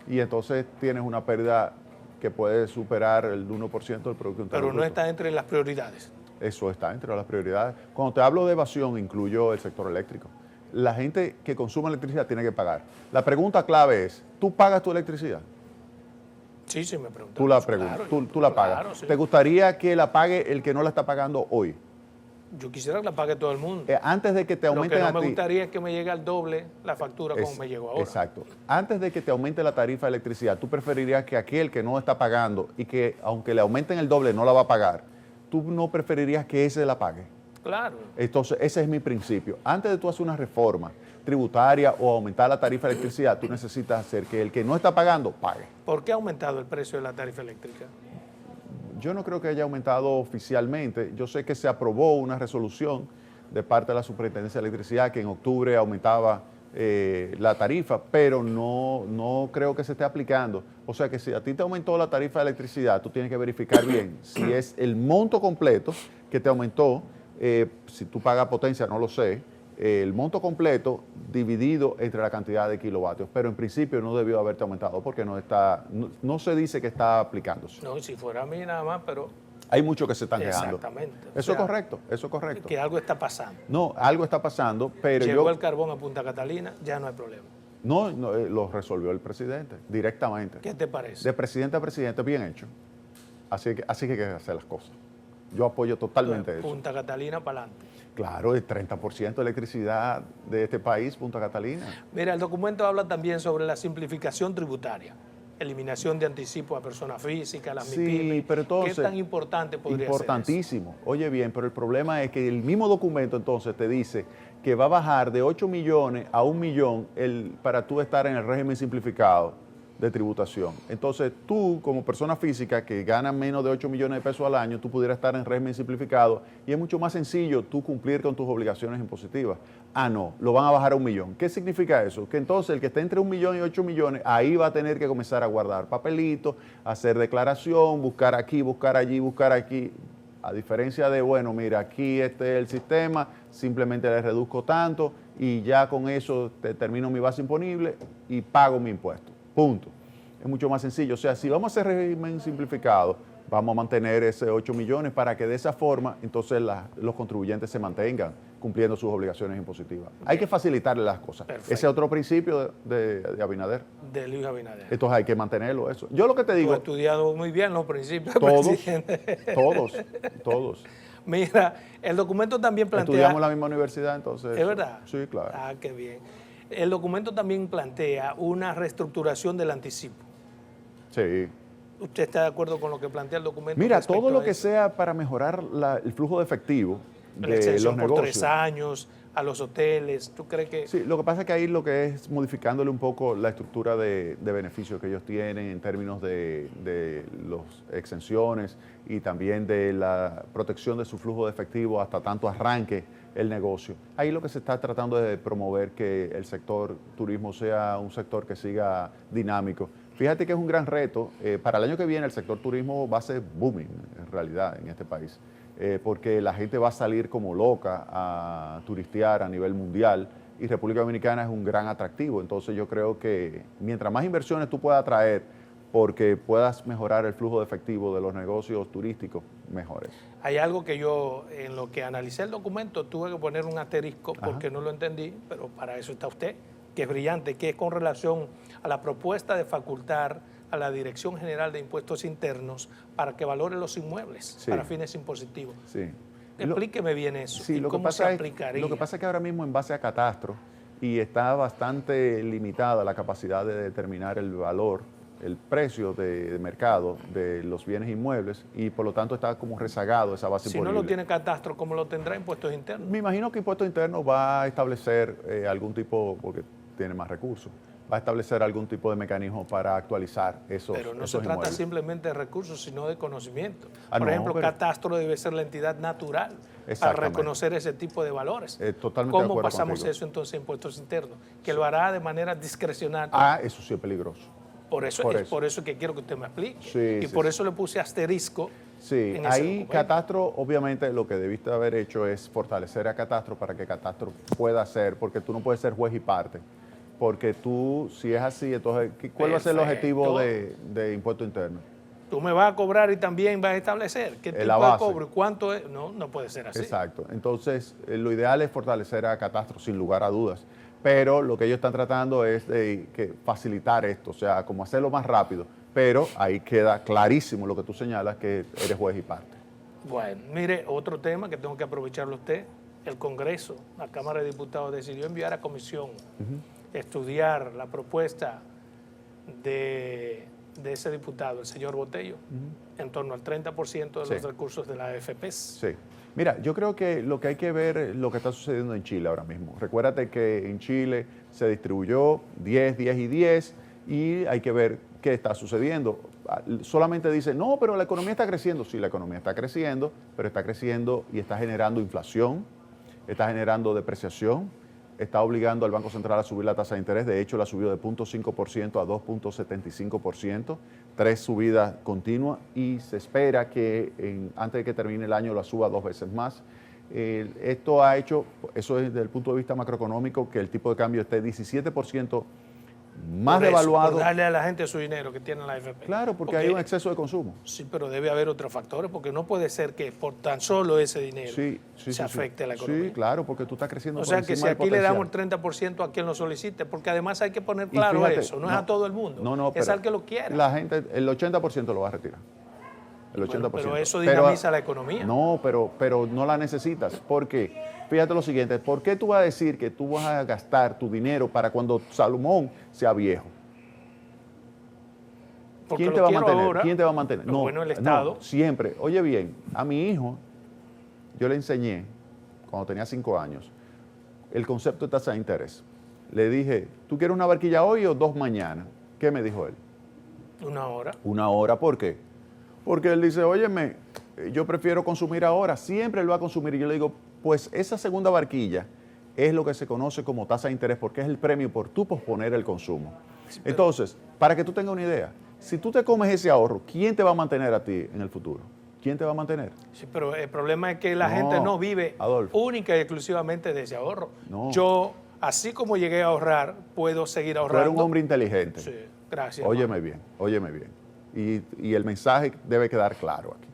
Y entonces tienes una pérdida que puede superar el 1% del Producto Interno Bruto. Pero no está entre las prioridades. Eso está entre las prioridades. Cuando te hablo de evasión, incluyo el sector eléctrico. La gente que consume electricidad tiene que pagar. La pregunta clave es, ¿tú pagas tu electricidad? Sí, me preguntas. Tú la pagas. Claro, sí. ¿Te gustaría que la pague el que no la está pagando hoy? Yo quisiera que la pague todo el mundo. Antes de que te aumenten Lo que a no me ti, gustaría es que me llegue al doble la factura como me llegó ahora. Exacto. Antes de que te aumente la tarifa de electricidad, tú preferirías que aquel que no está pagando y que aunque le aumenten el doble no la va a pagar, tú no preferirías que ese la pague. Claro. Entonces, ese es mi principio. Antes de tú hacer una reforma tributaria o aumentar la tarifa de electricidad, tú necesitas hacer que el que no está pagando, pague. ¿Por qué ha aumentado el precio de la tarifa eléctrica? Yo no creo que haya aumentado oficialmente. Yo sé que se aprobó una resolución de parte de la Superintendencia de Electricidad que en octubre aumentaba la tarifa, pero no creo que se esté aplicando. O sea que si a ti te aumentó la tarifa de electricidad, tú tienes que verificar bien si es el monto completo que te aumentó, si tú pagas potencia, no lo sé, el monto completo dividido entre la cantidad de kilovatios, pero en principio no debió haberte aumentado porque no se dice que está aplicándose. No, si fuera a mí nada más, pero... Hay muchos que se están quejando. Exactamente. Eso es correcto. Que algo está pasando. No, algo está pasando, pero Llegó el carbón a Punta Catalina, ya no hay problema. No, lo resolvió el presidente directamente. ¿Qué te parece? De presidente a presidente, bien hecho. Así que hay que hacer las cosas. Yo apoyo totalmente eso. Punta Catalina para adelante. Claro, el 30% de electricidad de este país, Punta Catalina. Mira, el documento habla también sobre la simplificación tributaria, eliminación de anticipo a personas físicas, las MIPYME. Sí, pero entonces... ¿Qué tan importante podría ser eso? Importantísimo. Oye bien, pero el problema es que el mismo documento entonces te dice que va a bajar de 8 millones a 1 millón para tú estar en el régimen simplificado de tributación. Entonces tú, como persona física que gana menos de 8 millones de pesos al año, tú pudieras estar en régimen simplificado y es mucho más sencillo tú cumplir con tus obligaciones impositivas. Ah, no, lo van a bajar a 1 millón. ¿Qué significa eso? Que entonces el que esté entre 1 millón y 8 millones, ahí va a tener que comenzar a guardar papelitos, hacer declaración, buscar aquí, buscar allí, buscar aquí. A diferencia de, bueno, mira, aquí este es el sistema, simplemente le reduzco tanto y ya con eso termino mi base imponible y pago mi impuesto. Punto. Es mucho más sencillo. O sea, si vamos a hacer régimen simplificado, vamos a mantener ese 8 millones para que de esa forma entonces los contribuyentes se mantengan cumpliendo sus obligaciones impositivas. Bien. Hay que facilitarle las cosas. Perfecto. Ese es otro principio de Abinader. De Luis Abinader. Entonces hay que mantenerlo eso. Yo lo que te digo... Tú has estudiado muy bien los principios. Todos. Mira, el documento también plantea... Estudiamos en la misma universidad, entonces... ¿Es verdad? Sí, claro. Ah, qué bien. El documento también plantea una reestructuración del anticipo. Sí. ¿Usted está de acuerdo con lo que plantea el documento? Mira, todo lo que sea para mejorar el flujo de efectivo de los negocios. Por 3 años, a los hoteles, ¿tú crees que...? Sí, lo que pasa es que ahí lo que es modificándole un poco la estructura de beneficios que ellos tienen en términos de las exenciones y también de la protección de su flujo de efectivo hasta tanto arranque el negocio. Ahí lo que se está tratando es de promover que el sector turismo sea un sector que siga dinámico. Fíjate que es un gran reto. Para el año que viene el sector turismo va a ser booming en realidad en este país, porque la gente va a salir como loca a turistear a nivel mundial y República Dominicana es un gran atractivo. Entonces yo creo que mientras más inversiones tú puedas traer porque puedas mejorar el flujo de efectivo de los negocios turísticos, mejores. Hay algo que yo, en lo que analicé el documento, tuve que poner un asterisco porque no lo entendí, pero para eso está usted, que es brillante, que es con relación a la propuesta de facultar a la Dirección General de Impuestos Internos para que valore los inmuebles para fines impositivos. Sí. Explíqueme bien eso. Sí, ¿Y cómo se aplicaría? Lo que pasa es que ahora mismo en base a catastro y está bastante limitada la capacidad de determinar el valor, el precio de mercado de los bienes inmuebles y por lo tanto está como rezagado esa base imponible. Si no lo tiene catastro, ¿cómo lo tendrá Impuestos Internos? Me imagino que Impuestos Internos va a establecer algún tipo, porque tiene más recursos, va a establecer algún tipo de mecanismo para actualizar esos Pero no esos se trata inmuebles. simplemente de recursos, sino de conocimiento. Ah, Por no, ejemplo, pero- catastro debe ser la entidad natural para Exactamente. reconocer ese tipo de valores. Totalmente de ¿Cómo acuerdo pasamos contigo. eso entonces a Impuestos Internos? Que lo hará de manera discrecional. Eso sí es peligroso. Por eso por es eso. por eso que quiero que usted me explique. Sí, Y sí, por sí. eso le puse asterisco. Sí, en ese ahí documento. Catastro, obviamente lo que debiste haber hecho es fortalecer a Catastro para que Catastro pueda hacer, porque tú no puedes ser juez y parte. Porque tú, si es así, entonces, ¿cuál va a ser el Perfecto. objetivo de Impuesto Interno? Tú me vas a cobrar y también vas a establecer qué tipo La de base. cobro y cuánto es. No, no puede ser así. Exacto. Entonces, lo ideal es fortalecer a Catastro, sin lugar a dudas. Pero lo que ellos están tratando es de facilitar esto, o sea, como hacerlo más rápido. Pero ahí queda clarísimo lo que tú señalas, que eres juez y parte. Bueno, mire, otro tema que tengo que aprovecharlo usted. El Congreso, la Cámara de Diputados decidió enviar a comisión estudiar la propuesta de ese diputado, el señor Botello, en torno al 30% de Sí. los recursos de la AFP. Sí. Mira, yo creo que lo que hay que ver es lo que está sucediendo en Chile ahora mismo. Recuérdate que en Chile se distribuyó 10, 10 y 10 y hay que ver qué está sucediendo. Solamente dice, no, pero la economía está creciendo. Sí, la economía está creciendo, pero está creciendo y está generando inflación, está generando depreciación, está obligando al Banco Central a subir la tasa de interés. De hecho, la subió de 0.5% a 2.75%, 3 subidas continuas y se espera que antes de que termine el año la suba 2 veces más. Esto ha hecho, eso es desde el punto de vista macroeconómico, que el tipo de cambio esté 17% más Por eso, devaluado. por darle a la gente su dinero que tiene la AFP. Claro, porque hay un exceso de consumo. Sí, pero debe haber otros factores, porque no puede ser que por tan solo ese dinero se afecte a la economía. Sí, claro, porque tú estás creciendo O por sea que encima si del aquí le potencial. damos el 30% a quien lo solicite, porque además hay que poner Y claro fíjate, eso, no es a todo el mundo, No, es pero al que lo quiera. La gente, el 80% lo va a retirar. El 80%. Pero eso dinamiza la economía. No, pero no la necesitas. ¿Por qué? Fíjate lo siguiente, ¿por qué tú vas a decir que tú vas a gastar tu dinero para cuando Salomón sea viejo? Porque ¿Quién lo te va a quiero mantener? ahora, ¿Quién te va a mantener? lo bueno del Estado. No, siempre. Oye bien, a mi hijo yo le enseñé, cuando tenía 5 años, el concepto de tasa de interés. Le dije, ¿tú quieres una barquilla hoy o 2 mañana? ¿Qué me dijo él? Una hora. 1 hora, ¿por qué? Porque él dice, óyeme, yo prefiero consumir ahora, siempre lo va a consumir. Y yo le digo, pues esa segunda barquilla es lo que se conoce como tasa de interés, porque es el premio por tú posponer el consumo. Entonces, para que tú tengas una idea, si tú te comes ese ahorro, ¿quién te va a mantener a ti en el futuro? ¿Quién te va a mantener? Sí, pero el problema es que la No, gente no vive Adolfo. única y exclusivamente de ese ahorro. No. Yo, así como llegué a ahorrar, puedo seguir Tú ahorrando. eres un hombre inteligente. Sí, gracias. Óyeme bien, óyeme bien. Y el mensaje debe quedar claro aquí.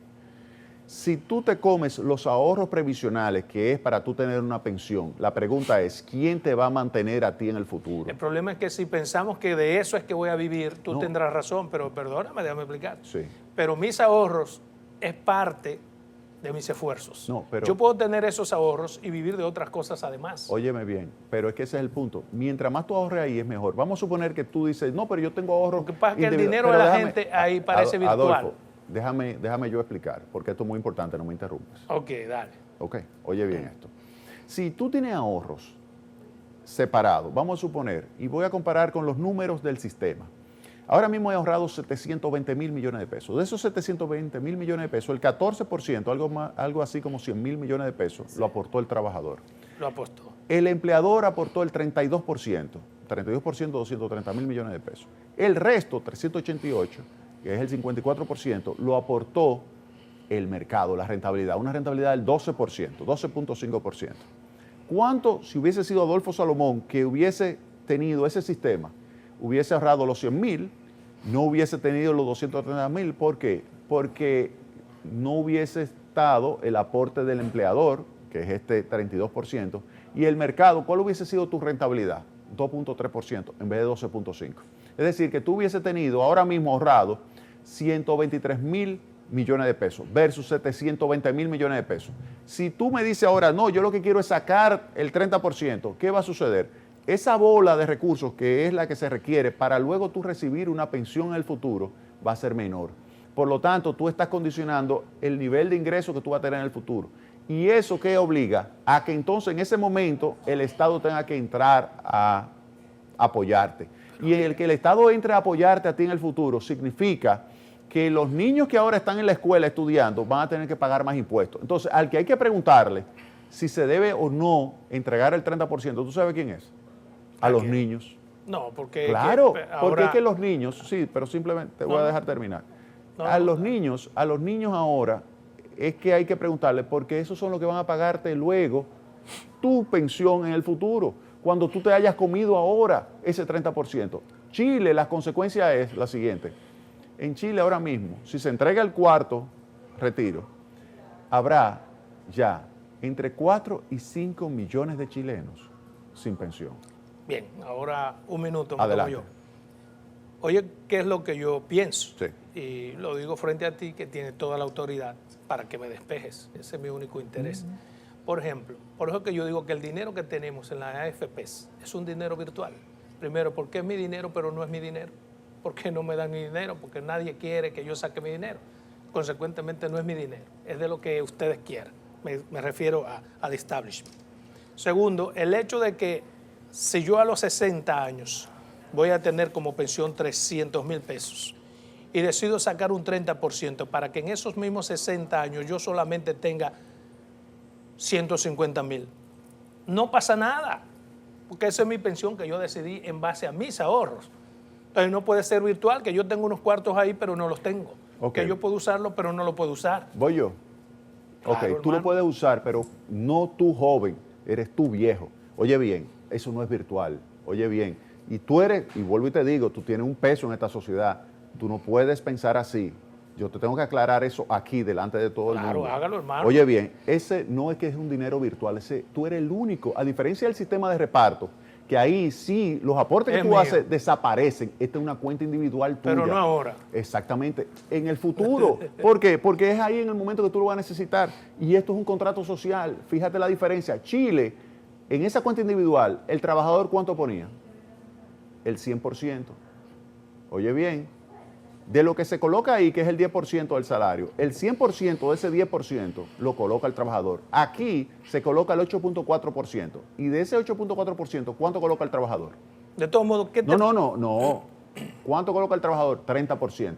Si tú te comes los ahorros previsionales, que es para tú tener una pensión, la pregunta es, ¿quién te va a mantener a ti en el futuro? El problema es que si pensamos que de eso es que voy a vivir, tú No. tendrás razón, pero perdóname, déjame explicar. Sí. Pero mis ahorros es parte de mis esfuerzos. No, pero- Yo puedo tener esos ahorros y vivir de otras cosas además. Óyeme bien, pero es que ese es el punto. Mientras más tú ahorres ahí es mejor. Vamos a suponer que tú dices, no, pero yo tengo ahorros. Lo que pasa es que el individuales. dinero Pero de la gente ahí parece virtual. Adolfo, déjame yo explicar, porque esto es muy importante, no me interrumpas. Ok, dale. Ok, oye bien esto. Si tú tienes ahorros separados, vamos a suponer, y voy a comparar con los números del sistema. Ahora mismo he ahorrado 720 mil millones de pesos. De esos 720 mil millones de pesos, el 14%, algo así como 100 mil millones de pesos, lo aportó el trabajador. Lo apostó. El empleador aportó el 32%, 230 mil millones de pesos. El resto, 388, que es el 54%, lo aportó el mercado, la rentabilidad, una rentabilidad del 12%, 12.5%. ¿Cuánto, si hubiese sido Adolfo Salomón, que hubiese tenido ese sistema, hubiese ahorrado los 100 mil, no hubiese tenido los 230 mil? ¿Por qué? Porque no hubiese estado el aporte del empleador, que es este 32%, y el mercado, ¿cuál hubiese sido tu rentabilidad? 2.3% en vez de 12.5%. Es decir, que tú hubiese tenido ahora mismo ahorrado 123.000 millones de pesos versus 720.000 millones de pesos. Si tú me dices ahora, no, yo lo que quiero es sacar el 30%, ¿qué va a suceder? Esa bola de recursos, que es la que se requiere para luego tú recibir una pensión en el futuro, va a ser menor. Por lo tanto, tú estás condicionando el nivel de ingreso que tú vas a tener en el futuro. ¿Y eso qué obliga? A que entonces en ese momento el Estado tenga que entrar a apoyarte. Y el que el Estado entre a apoyarte a ti en el futuro significa que los niños que ahora están en la escuela estudiando van a tener que pagar más impuestos. Entonces, al que hay que preguntarle si se debe o no entregar el 30%, ¿tú sabes quién es? A los niños. No, porque... Claro, ahora, porque es que los niños, sí, pero simplemente te voy a dejar terminar. A los niños ahora es que hay que preguntarle, porque esos son los que van a pagarte luego tu pensión en el futuro, cuando tú te hayas comido ahora ese 30%. Chile, la consecuencia es la siguiente. En Chile ahora mismo, si se entrega el cuarto retiro, habrá ya entre 4 y 5 millones de chilenos sin pensión. Bien, ahora un minuto. Adelante. Yo. Oye, ¿qué es lo que yo pienso? Sí. Y lo digo frente a ti, que tienes toda la autoridad, para que me despejes. Ese es mi único interés. Por ejemplo, por eso que yo digo que el dinero que tenemos en las AFPs es un dinero virtual. Primero, porque es mi dinero, pero no es mi dinero. ¿Por qué no me dan mi dinero? Porque nadie quiere que yo saque mi dinero. Consecuentemente, no es mi dinero. Es de lo que ustedes quieran. Me refiero al establishment. Segundo, el hecho de que si yo a los 60 años voy a tener como pensión 300.000 pesos y decido sacar un 30% para que en esos mismos 60 años yo solamente tenga 150.000, no pasa nada, porque esa es mi pensión que yo decidí en base a mis ahorros. Entonces no puede ser virtual, que yo tengo unos cuartos ahí pero no los tengo, que yo puedo usarlo pero no lo puedo usar. Voy yo. Claro, ok, tú hermano. lo puedes usar, pero no tú joven, eres tú viejo. Oye bien, eso no es virtual. Oye bien, y tú eres, y vuelvo y te digo, tú tienes un peso en esta sociedad, tú no puedes pensar así. Yo te tengo que aclarar eso aquí, delante de todo el mundo. Claro, hágalo, hermano. Oye bien, ese no es que es un dinero virtual, ese, tú eres el único, a diferencia del sistema de reparto, que ahí sí, los aportes que tú haces desaparecen. Esta es una cuenta individual tuya. Pero no ahora. Exactamente. En el futuro. ¿Por qué? Porque es ahí en el momento que tú lo vas a necesitar. Y esto es un contrato social. Fíjate la diferencia. Chile, en esa cuenta individual, ¿el trabajador cuánto ponía? El 100%. Oye bien, de lo que se coloca ahí, que es el 10% del salario, el 100% de ese 10% lo coloca el trabajador. Aquí se coloca el 8.4%. Y de ese 8.4%, ¿cuánto coloca el trabajador? De todos modos, ¿qué te... No. ¿Cuánto coloca el trabajador? 30%.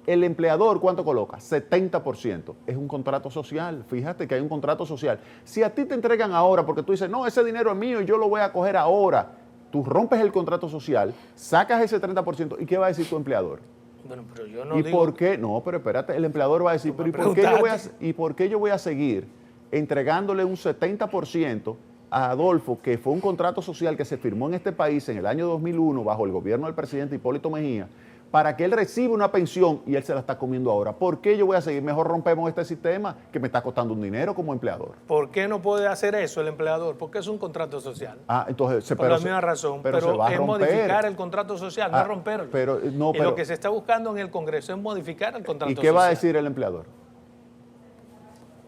El empleador, ¿cuánto coloca? 70%. Es un contrato social. Fíjate que hay un contrato social. Si a ti te entregan ahora, porque tú dices, no, ese dinero es mío y yo lo voy a coger ahora, tú rompes el contrato social, sacas ese 30%, ¿y qué va a decir tu empleador? Bueno, pero yo no ¿Y digo... por qué? No, pero espérate, el empleador va a decir, pero ¿y por qué yo voy a seguir entregándole un 70% a Adolfo, que fue un contrato social que se firmó en este país en el año 2001 bajo el gobierno del presidente Hipólito Mejía, para que él reciba una pensión y él se la está comiendo ahora? ¿Por qué yo voy a seguir? Mejor rompemos este sistema que me está costando un dinero como empleador. ¿Por qué no puede hacer eso el empleador? Porque es un contrato social. Entonces, por la misma razón, pero se va a es romper. modificar el contrato social, no romperlo. Y lo que se está buscando en el Congreso es modificar el contrato social. ¿Y qué va a decir el empleador?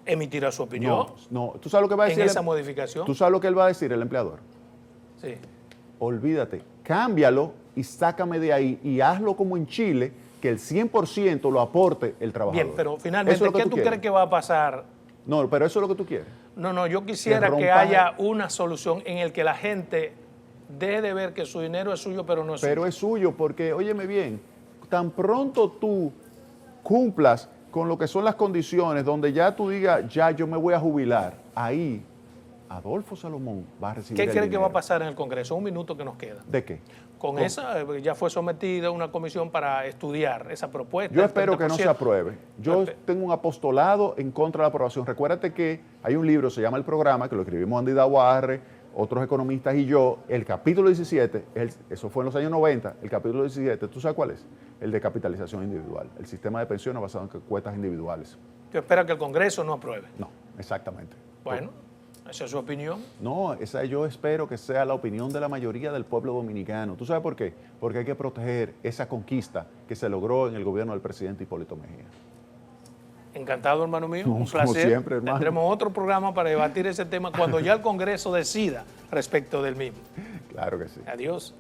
Emitirá su opinión. No. ¿Tú sabes lo que va a decir? En esa modificación. ¿Tú sabes lo que él va a decir, el empleador? Sí. Olvídate, cámbialo y sácame de ahí y hazlo como en Chile, que el 100% lo aporte el trabajador. Bien, pero finalmente, ¿qué tú crees que va a pasar? No, pero eso es lo que tú quieres. No, yo quisiera que haya una solución en el que la gente deje de ver que su dinero es suyo, pero no es suyo. Pero es suyo porque, óyeme bien, tan pronto tú cumplas con lo que son las condiciones donde ya tú digas, ya yo me voy a jubilar, ahí Adolfo Salomón va a recibir ¿Qué cree que dinero. va a pasar en el Congreso? Un minuto que nos queda. ¿De qué? Con esa, ya fue sometida una comisión para estudiar esa propuesta. Yo espero que no se apruebe. Yo tengo un apostolado en contra de la aprobación. Recuérdate que hay un libro, se llama El Programa, que lo escribimos Andy Dawarre, otros economistas y yo. El capítulo 17, eso fue en los años 90, el capítulo 17, ¿tú sabes cuál es? El de capitalización individual, el sistema de pensiones basado en cuotas individuales. ¿Tú esperas que el Congreso no apruebe? No, exactamente. Bueno, ¿Esa es su opinión? No, esa yo espero que sea la opinión de la mayoría del pueblo dominicano. ¿Tú sabes por qué? Porque hay que proteger esa conquista que se logró en el gobierno del presidente Hipólito Mejía. Encantado, hermano mío. No, Un como placer. siempre, hermano. Tendremos otro programa para debatir ese tema cuando ya el Congreso decida respecto del mismo. Claro que sí. Adiós.